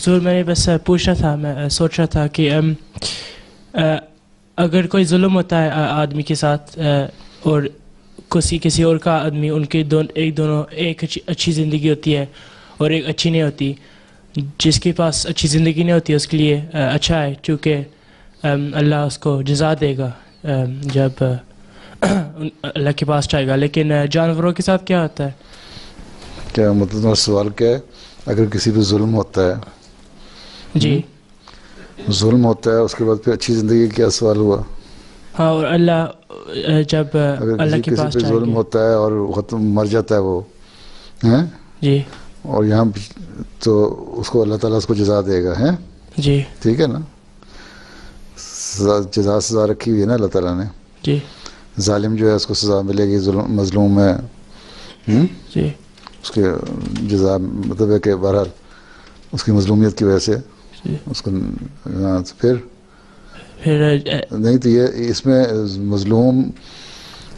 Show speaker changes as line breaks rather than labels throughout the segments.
حضور میں نے بس پوچھنا تھا، میں سوچ رہا تھا کہ اگر کوئی ظلم ہوتا ہے آدمی کے ساتھ اور کسی اور کا آدمی، ان کے ایک اچھی زندگی ہوتی ہے اور ایک اچھی نہیں ہوتی، جس کے پاس اچھی زندگی نہیں ہوتی اس کے لیے اچھا ہے کیونکہ اللہ اس کو جزا دے گا جب اللہ کے پاس جائے گا. لیکن جانوروں کے ساتھ کیا ہوتا ہے؟
کیا مطلب سوال کیا ہے؟ اگر کسی پہ ظلم ہوتا ہے،
جی
ظلم ہوتا ہے، اس کے بعد پھر اچھی زندگی کیا سوال ہوا؟
ہاں، اور اللہ جب
اگر
اللہ کے
کسی
پاس
پہ
جائیں
ظلم
گے.
ہوتا ہے اور ختم مر جاتا ہے وہ ہیں،
جی
اور یہاں تو اس کو اللہ تعالیٰ اس کو جزا دے گا، ہیں
جی
ٹھیک ہے نا. جزا سزا رکھی ہوئی ہے نا اللہ تعالیٰ نے.
جی
ظالم جو ہے اس کو سزا ملے گی، مظلوم ہے
جی
اس کے جزا مطلب ہے کہ بہرحال اس کی مظلومیت کی وجہ سے
جی.
اس کو پھر نہیں تو یہ اس میں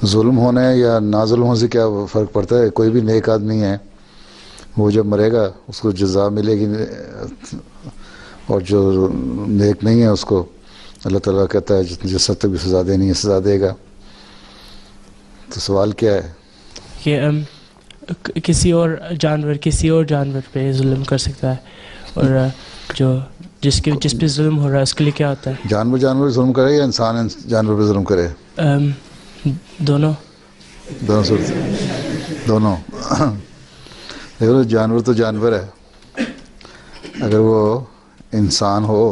ظلم ہونے یا نہ ظلم ہونے سے کیا فرق پڑتا ہے؟ کوئی بھی نیک آدمی ہے وہ جب مرے گا اس کو جزا ملے گی، اور جو نیک نہیں ہے اس کو اللہ تعالیٰ کہتا ہے جس حد تک بھی سزا دینی ہے سزا دے گا. تو سوال کیا ہے
کہ کسی اور جانور پہ ظلم کر سکتا ہے، اور جس پہ ظلم ہو رہا ہے اس کے لیے کیا ہوتا ہے؟
جانور ظلم کرے یا انسان جانور پہ ظلم کرے؟
دونوں
دونوں. دیکھو جانور تو جانور ہے، اگر وہ انسان ہو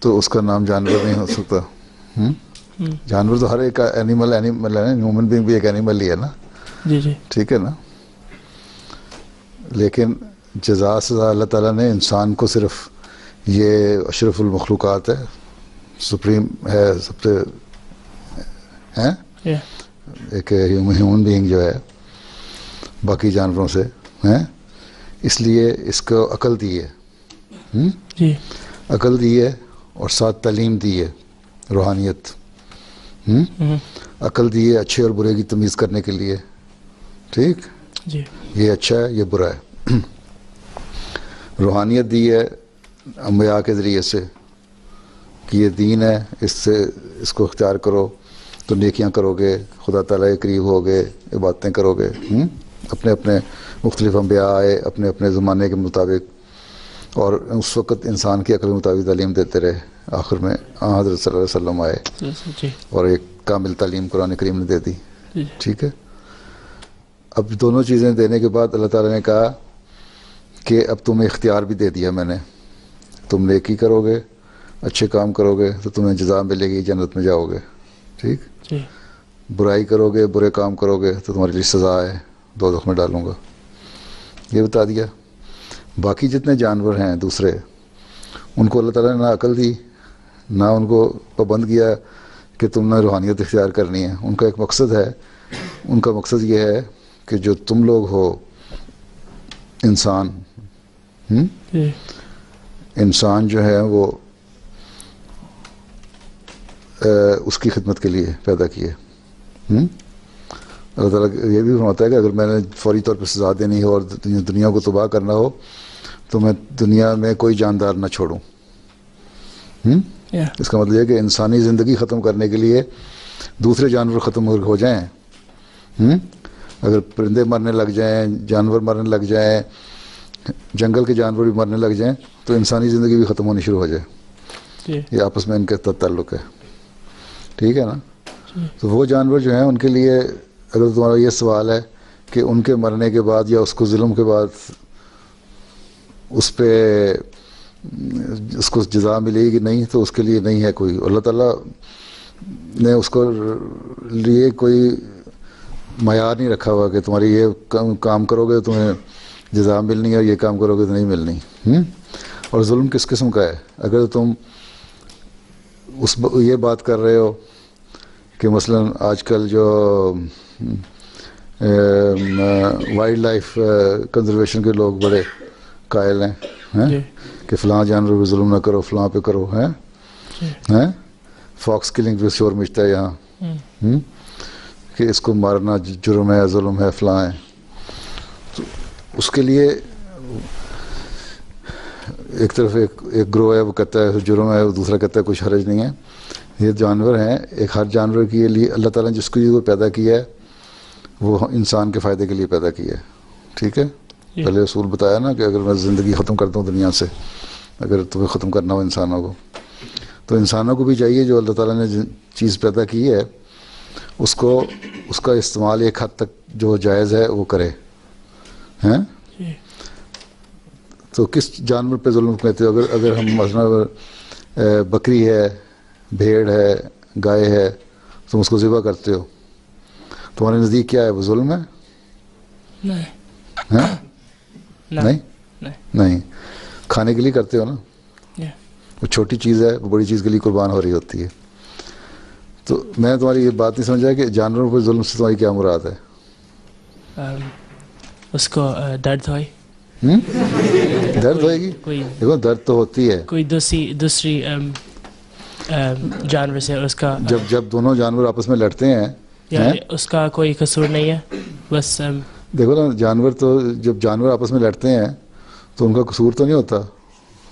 تو اس کا نام جانور نہیں ہو سکتا. جانور تو ہر ایک اینیمل ہے نا، ہیومن بینگ بھی ایک اینیمل ہی ہے نا.
جی جی
ٹھیک ہے نا. لیکن جزا سزا اللہ تعالیٰ نے انسان کو صرف یہ اشرف المخلوقات ہے، سپریم ہے، سب سے ہیں ایک ہیومن بینگ جو ہے باقی جانوروں سے ہیں، اس لیے اس کو عقل دی ہے،
جی
عقل دی ہے اور ساتھ تعلیم دی ہے، روحانیت. عقل دی ہے اچھے اور برے کی تمیز کرنے کے لیے. ٹھیک،
جی
یہ اچھا ہے یہ برا ہے. روحانیت دی ہے انبیاء کے ذریعے سے کہ یہ دین ہے، اس کو اختیار کرو تو نیکیاں کرو گے، خدا تعالیٰ کے قریب ہوگے، عبادتیں کرو گے. اپنے اپنے مختلف انبیاء آئے اپنے اپنے زمانے کے مطابق، اور اس وقت انسان کی عقل کے مطابق تعلیم دیتے رہے. آخر میں حضرت صلی اللہ علیہ وسلم آئے اور ایک کامل تعلیم قرآن کریم نے دے دی. ٹھیک ہے. اب دونوں چیزیں دینے کے بعد اللہ تعالیٰ نے کہا کہ اب تمہیں اختیار بھی دے دیا میں نے، تم نیکی کرو گے، اچھے کام کرو گے تو تمہیں جزا ملے گی، جنت میں جاؤ گے. ٹھیک. برائی کرو گے، برے کام کرو گے تو تمہارے لیے سزا ہے، دوزخ میں ڈالوں گا. یہ بتا دیا. باقی جتنے جانور ہیں دوسرے، ان کو اللہ تعالیٰ نے نہ عقل دی، نہ ان کو پابند کیا کہ تم نے روحانیت اختیار کرنی ہے. ان کا ایک مقصد ہے، ان کا مقصد یہ ہے کہ جو تم لوگ ہو انسان، انسان جو ہے وہ اس کی خدمت کے لیے پیدا کیے. اللہ تعالیٰ یہ بھی فرماتا ہے کہ اگر میں نے فوری طور پہ سزا دینی ہو اور دنیا کو تباہ کرنا ہو تو میں دنیا میں کوئی جاندار نہ چھوڑوں. اس کا مطلب یہ ہے کہ انسانی زندگی ختم کرنے کے لیے دوسرے جانور ختم ہو جائیں، اگر پرندے مرنے لگ جائیں، جانور مرنے لگ جائیں، جنگل کے جانور بھی مرنے لگ جائیں تو انسانی زندگی بھی ختم ہونی شروع ہو جائے. یہ آپس میں ان کا تعلق ہے. ٹھیک ہے نا. تو وہ جانور جو ہیں ان کے لیے اگر تمہارا یہ سوال ہے کہ ان کے مرنے کے بعد یا اس کو ظلم کے بعد اس پہ اس کو جزا ملے گی نہیں، تو اس کے لیے نہیں ہے کوئی. اللہ تعالیٰ نے اس کو لیے کوئی معیار نہیں رکھا ہوا کہ تمہاری یہ کام کرو گے تمہیں جزا ملنی ہے اور یہ کام کرو گے تو نہیں ملنی. اور ظلم کس قسم کا ہے؟ اگر تم یہ بات کر رہے ہو کہ مثلا آج کل جو وائلڈ لائف کنزرویشن کے لوگ بڑے قائل ہیں کہ فلاں جانور پہ ظلم نہ کرو، فلاں پہ کرو، ہیں فاکس کلنگ پہ شور مچتا ہے یہاں کہ اس کو مارنا جرم ہے، ظلم ہے، فلاں ہے. تو اس کے لیے ایک طرف ایک گروہ ہے وہ کہتا ہے جرم ہے, دوسرا کہتا ہے کچھ حرج نہیں ہے. یہ جانور ہیں, ایک ہر جانور کے لیے اللہ تعالیٰ نے جس کو پیدا کیا ہے وہ انسان کے فائدے کے لیے پیدا کیا ہے. ٹھیک ہے, پہلے اصول بتایا نا کہ اگر میں زندگی ختم کرتا ہوں دنیا سے, اگر تمہیں ختم کرنا ہو انسانوں کو, تو انسانوں کو بھی چاہیے جو اللہ تعالیٰ نے چیز پیدا کی ہے اس کا استعمال ایک حد تک جو جائز ہے وہ کرے ہیں. تو کس جانور پہ ظلم کہتے ہو؟ اگر ہم مثلا بکری ہے, بھیڑ ہے, گائے ہے, تم اس کو ذبح کرتے ہو, تمہارے نزدیک کیا ہے, وہ ظلم ہے؟ نہیں, کھانے کے لیے کرتے ہو نا, وہ چھوٹی چیز ہے, وہ بڑی چیز کے لیے قربان ہو رہی ہوتی ہے. تو میں تمہاری یہ بات نہیں سمجھا کہ جانوروں پر ظلم سے تمہاری کیا مراد ہے؟
اس کو درد ہوئی,
درد ہوئے گی, دیکھو درد تو ہوتی ہے
کوئی دوسری جانور سے اس کا,
جب دونوں جانور آپس میں لڑتے ہیں
اس کا کوئی قصور نہیں ہے, بس
دیکھو نا جانور تو جب جانور آپس میں لڑتے ہیں تو ان کا قصور تو نہیں ہوتا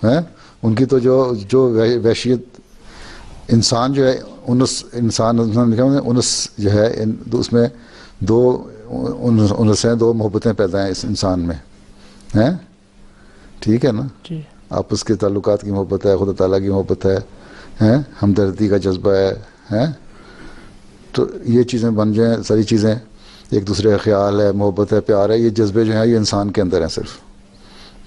ہے, ان کی تو جو وحشیت انسان جو ہے انسان انس جو ہے اس میں دو محبتیں پیدا ہیں اس انسان میں ہیں. ٹھیک ہے نا, آپس کے تعلقات کی محبت ہے, خدا تعالیٰ کی محبت ہے, ہمدردی کا جذبہ ہے. تو یہ چیزیں بن جائیں, ساری چیزیں, ایک دوسرے کا خیال ہے, محبت ہے, پیار ہے, یہ جذبے جو ہیں یہ انسان کے اندر ہیں صرف.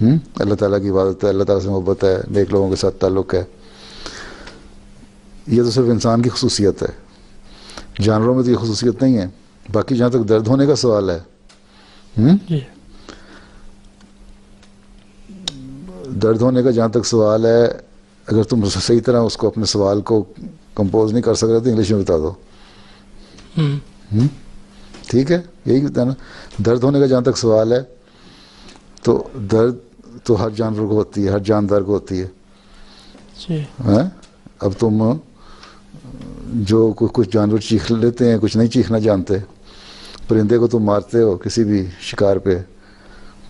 اللہ تعالیٰ کی عبادت ہے, اللہ تعالیٰ سے محبت ہے, نیک لوگوں کے ساتھ تعلق ہے, یہ تو صرف انسان کی خصوصیت ہے. جانوروں میں تو یہ خصوصیت نہیں ہے. باقی جہاں تک درد ہونے کا سوال ہے, درد ہونے کا جہاں تک سوال ہے, اگر تم صحیح طرح اس کو اپنے سوال کو کمپوز نہیں کر سکتے تو انگلش میں بتا دو. ٹھیک ہے, یہی ہوتا ہے نا. درد ہونے کا جہاں تک سوال ہے تو درد تو ہر جانور کو ہوتی ہے, ہر جاندار کو ہوتی ہے. اب تم جو کچھ جانور چیخ لیتے ہیں, کچھ نہیں چیخنا جانتے. پرندے کو تم مارتے ہو کسی بھی شکار پہ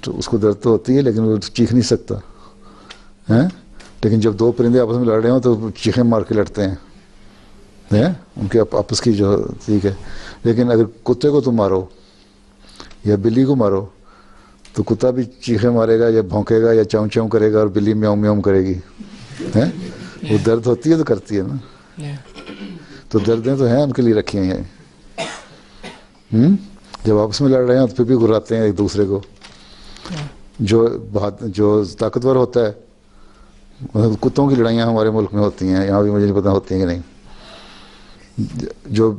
تو اس کو درد تو ہوتی ہے لیکن وہ چیخ نہیں سکتا ہے. لیکن جب دو پرندے آپس میں لڑ رہے ہوں تو چیخیں مار کے لڑتے ہیں ان کے آپس کی جو. ٹھیک ہے, لیکن اگر کتے کو تم مارو یا بلی کو مارو تو کتا بھی چیخیں مارے گا یا بھونکے گا یا چاؤں چاؤں کرے گا اور بلی میاؤں میاؤں کرے گی. وہ درد ہوتی ہے تو کرتی ہے نا. تو دردیں تو ہیں ان کے لیے رکھی ہیں. جب آپس میں لڑ رہے ہیں تو پھر بھی گراتے ہیں ایک دوسرے کو. جو طاقتور ہوتا ہے, کتوں کی لڑائیاں ہمارے ملک میں ہوتی ہیں, یہاں بھی مجھے نہیں پتا ہوتی ہیں کہ نہیں. جو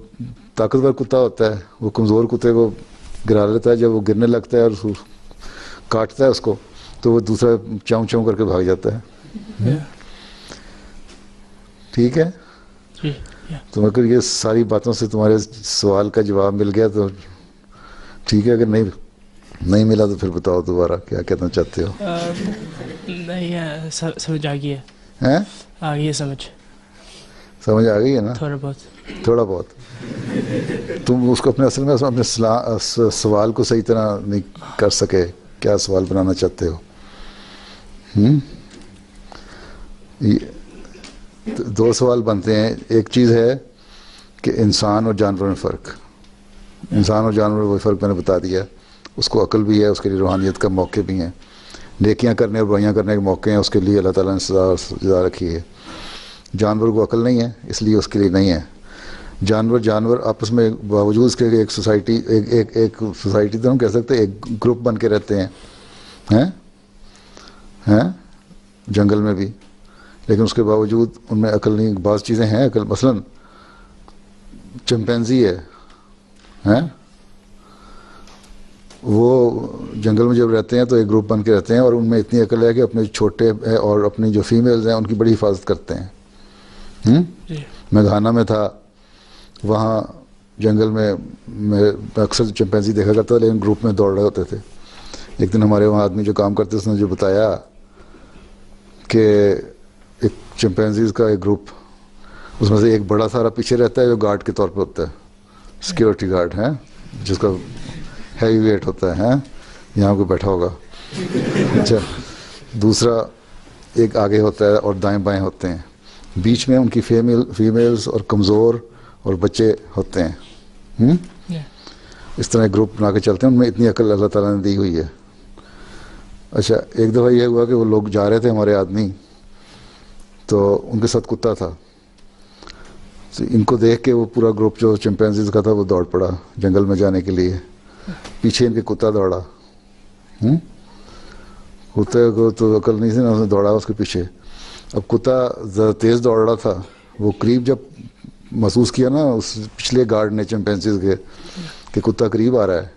طاقتور کتا ہوتا ہے وہ کمزور کتے کو گرا لیتا ہے, جب وہ گرنے لگتا ہے اور کاٹتا ہے اس کو تو وہ دوسرا چاؤں چاؤں کر کے بھاگ جاتا ہے. ٹھیک ہے, تو اگر یہ ساری باتوں سے تمہارے سوال کا جواب مل گیا تو ٹھیک ہے, اگر نہیں ملا تو پھر بتاؤ دوبارہ کیا کہنا چاہتے ہو.
نہیں, سمجھ آ گئی ہے, آ گئی ہے سمجھ
آ گئی ہے نا, تھوڑا بہت. تم اس کو اصل میں اپنے سوال کو صحیح طرح نہیں کر سکے, کیا سوال بنانا چاہتے ہو. دو سوال بنتے ہیں. ایک چیز ہے کہ انسان اور جانور میں فرق. انسان اور جانور میں وہ فرق میں نے بتا دیا. اس کو عقل بھی ہے, اس کے لیے روحانیت کا موقع بھی ہیں, نیکیاں کرنے اور برائیاں کرنے کے موقع ہیں, اس کے لیے اللہ تعالیٰ نے سزا رکھی ہے. جانور کو عقل نہیں ہے اس لیے اس کے لیے نہیں ہے. جانور آپس میں باوجود اس کے ایک سوسائٹی ایک سوسائٹی تو ہم کہہ سکتے ہیں ایک گروپ بن کے رہتے ہیں جنگل میں بھی, لیکن اس کے باوجود ان میں عقل نہیں. بعض چیزیں ہیں عقل, مثلاً چمپینزی ہے, وہ جنگل میں جب رہتے ہیں تو ایک گروپ بن کے رہتے ہیں اور ان میں اتنی عقل ہے کہ اپنے چھوٹے اور اپنی جو فیمیلز ہیں ان کی بڑی حفاظت کرتے ہیں. میں گھانا میں تھا, وہاں جنگل میں اکثر چمپینزی دیکھا کرتا تھا لیکن گروپ میں دوڑ رہے ہوتے تھے. ایک دن ہمارے وہاں آدمی جو کام کرتے اس نے جو بتایا کہ ایک چمپینزیز کا ایک گروپ, اس میں سے ایک بڑا سارا پیچھے رہتا ہے جو گارڈ کے طور پہ ہوتا ہے, سیکیورٹی گارڈ ہے, جس کا ہیوی ویٹ ہوتا ہے, یہاں کوئی بیٹھا ہوگا. اچھا, دوسرا ایک آگے ہوتا ہے اور دائیں بائیں ہوتے ہیں, بیچ میں ان کی فیمیلز اور کمزور اور بچے ہوتے ہیں. اس طرح گروپ بنا کے چلتے ہیں, ان میں اتنی عقل اللہ تعالیٰ نے دی ہوئی ہے. اچھا, ایک دفعہ یہ ہوا کہ وہ لوگ جا رہے تھے ہمارے آدمی, تو ان کے ساتھ کتا تھا. تو ان کو دیکھ کے وہ پورا گروپ جو چمپینزیز کا تھا وہ دوڑ پڑا جنگل میں جانے کے لیے. پیچھے ان کے کتا دوڑا. کتے کو تو عقل نہیں تھی نا, اس نے دوڑا اس کے پیچھے. اب کتا زیادہ تیز دوڑ رہا تھا, وہ قریب جب محسوس کیا نا اس پچھلے گارڈ نے چمپینزیز کے کہ کتا قریب آ رہا ہے,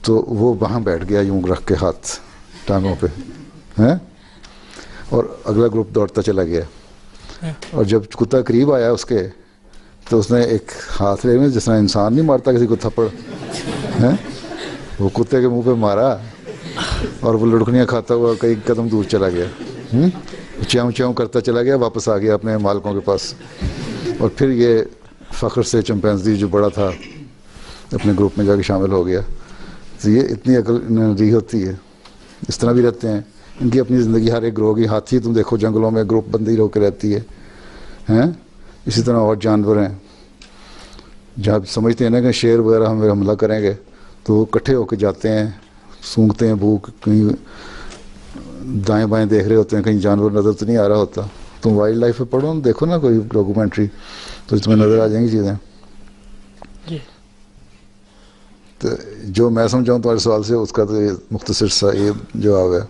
تو وہ وہاں بیٹھ گیا یوں رکھ کے ہاتھ ٹانگوں پہ, اور اگلا گروپ دوڑتا چلا گیا. اور جب کتا قریب آیا اس کے, تو اس نے ایک ہاتھ لے میں, جس طرح انسان نہیں مارتا کسی کو تھپڑ, وہ کتے کے منہ پہ مارا اور وہ لڑکیاں کھاتا ہوا کئی قدم دور چلا گیا. چیوں چیوں کرتا چلا گیا, واپس آ گیا اپنے مالکوں کے پاس. اور پھر یہ فخر سے چمپینزی جو بڑا تھا اپنے گروپ میں جا کے شامل ہو گیا. تو یہ اتنی عقل دی ہوتی ہے. اس طرح بھی رہتے ہیں, ان کی اپنی زندگی ہر ایک گروہ کی. ہاتھی تم دیکھو جنگلوں میں گروپ بندی ہو کے رہتی ہے. اسی طرح اور جانور ہیں, جب سمجھتے ہیں نا کہ شیر وغیرہ ہمیں حملہ کریں گے تو وہ اکٹھے ہو کے جاتے ہیں, سونگھتے ہیں بھوک, کہیں دائیں بائیں دیکھ رہے ہوتے ہیں, کہیں جانور نظر تو نہیں آ رہا ہوتا. تم وائلڈ لائف پہ پڑھو, دیکھو نا کوئی ڈاکومنٹری, تو تمہیں نظر آ جائیں گی چیزیں. تو جو میں سمجھاؤں تمہارے سوال سے, اس کا تو یہ مختصر سا یہ جواب ہے.